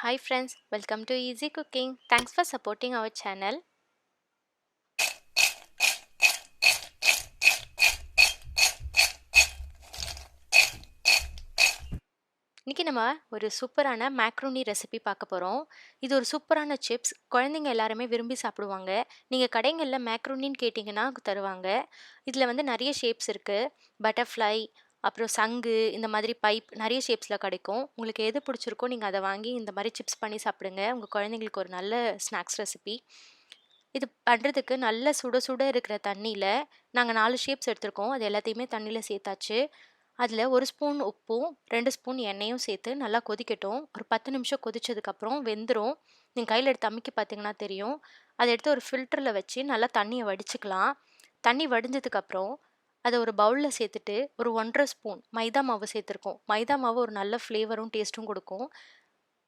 Hi friends, welcome to Easy Cooking. Thanks for supporting our channel. இன்னைக்கு நம்ம ஒரு சூப்பரான மேக்ரோனி ரெசிபி பார்க்க போகிறோம். இது ஒரு சூப்பரான சிப்ஸ். குழந்தைங்க எல்லாருமே விரும்பி சாப்பிடுவாங்க. நீங்கள் கடைகளில் மேக்ரோனின்னு கேட்டிங்கன்னா தருவாங்க. இதில் வந்து நிறைய ஷேப்ஸ் இருக்குது. பட்டர்ஃப்ளை, அப்புறம் சங்கு, இந்த மாதிரி பைப் நிறைய ஷேப்ஸில் கிடைக்கும். உங்களுக்கு எது பிடிச்சிருக்கோ நீங்கள் அதை வாங்கி இந்த மாதிரி சிப்ஸ் பண்ணி சாப்பிடுங்க. உங்கள் குழந்தைங்களுக்கு ஒரு நல்ல ஸ்நாக்ஸ் ரெசிபி. இது பண்ணுறதுக்கு நல்ல சுட சுட இருக்கிற தண்ணியில் நாங்கள் 4 ஷேப்ஸ் எடுத்திருக்கோம். அது எல்லாத்தையுமே தண்ணியில் சேர்த்தாச்சு. அதில் 1 ஸ்பூன் உப்பும் 2 ஸ்பூன் எண்ணெயும் சேர்த்து நல்லா கொதிக்கட்டும். ஒரு 10 நிமிஷம் கொதிச்சதுக்கப்புறம் வெந்துடும். நீங்கள் கையில் எடுத்து அமுக்கி பார்த்தீங்கன்னா தெரியும். அதை எடுத்து ஒரு ஃபில்டரில் வச்சு நல்லா தண்ணியை வடிச்சுக்கலாம். தண்ணி வடிஞ்சதுக்கப்புறம் அதை ஒரு பவுலில் சேர்த்துட்டு ஒரு 1½ ஸ்பூன் மைதா மாவு சேர்த்துருக்கோம். மைதா மாவு ஒரு நல்ல ஃப்ளேவரும் டேஸ்ட்டும் கொடுக்கும்.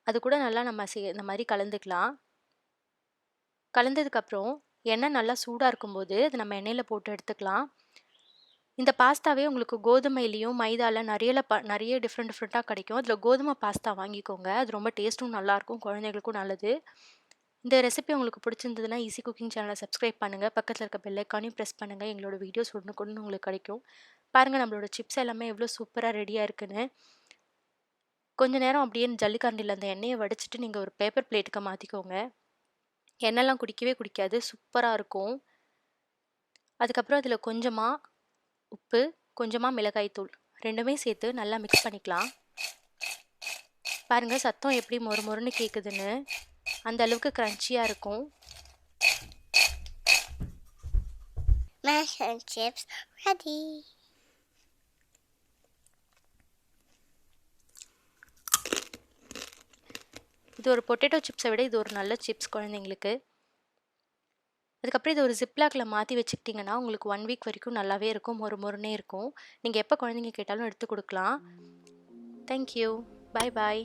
அது கூட நல்லா நம்ம இந்த மாதிரி கலந்துக்கலாம். கலந்ததுக்கப்புறம் எண்ணெய் நல்லா சூடாக இருக்கும்போது அதை நம்ம எண்ணெயில் போட்டு எடுத்துக்கலாம். இந்த பாஸ்தாவே உங்களுக்கு கோதுமையிலையும் மைதாவில் நிறைய டிஃப்ரெண்ட்டாக கிடைக்கும். அதில் கோதுமை பாஸ்தா வாங்கிக்கோங்க. அது ரொம்ப டேஸ்ட்டும் நல்லாயிருக்கும், குழந்தைங்களுக்கும் நல்லது. இந்த ரெசிபி உங்களுக்கு பிடிச்சிருந்ததுன்னா ஈஸி குக்கிங் சேனலை சப்ஸ்கிரைப் பண்ணுங்கள். பக்கத்தில் இருக்க பெல் ஐக்கானையும் ப்ரெஸ் பண்ணுங்கள். எங்களோட வீடியோஸ் ஒன்று உங்களுக்கு கிடைக்கும். பாருங்கள் நம்மளோட சிப்ஸ் எல்லாமே எவ்வளோ சூப்பராக ரெடியாக இருக்குன்னு. கொஞ்ச நேரம் அப்படியே ஜல்லிக்கரண்டியில் அந்த எண்ணெயை வடிச்சிட்டு நீங்கள் ஒரு பேப்பர் பிளேட்டுக்கு மாற்றிக்கோங்க. எண்ணெய்லாம் குடிக்கவே குடிக்காது, சூப்பராக இருக்கும். அதுக்கப்புறம் அதில் கொஞ்சமாக உப்பு, கொஞ்சமாக மிளகாய்த்தூள் ரெண்டுமே சேர்த்து நல்லா மிக்ஸ் பண்ணிக்கலாம். பாருங்கள் சத்தம் எப்படி மொறு மொறுன்னு கேட்குதுன்னு. அந்த அளவுக்கு க்ரன்ச்சியாக இருக்கும். Mash and chips ready. இது ஒரு பொட்டேட்டோ சிப்ஸை விட இது ஒரு நல்ல சிப்ஸ் குழந்தைங்களுக்கு. அதுக்கப்புறம் இது ஒரு ஜிப்லாக்ல மாற்றி வச்சுக்கிட்டிங்கன்னா உங்களுக்கு 1 வீக் வரைக்கும் நல்லாவே இருக்கும், மொறு மொறுனே இருக்கும். நீங்கள் எப்போ குழந்தைங்க கேட்டாலும் எடுத்து கொடுக்கலாம். தேங்க்யூ. பாய் பாய்.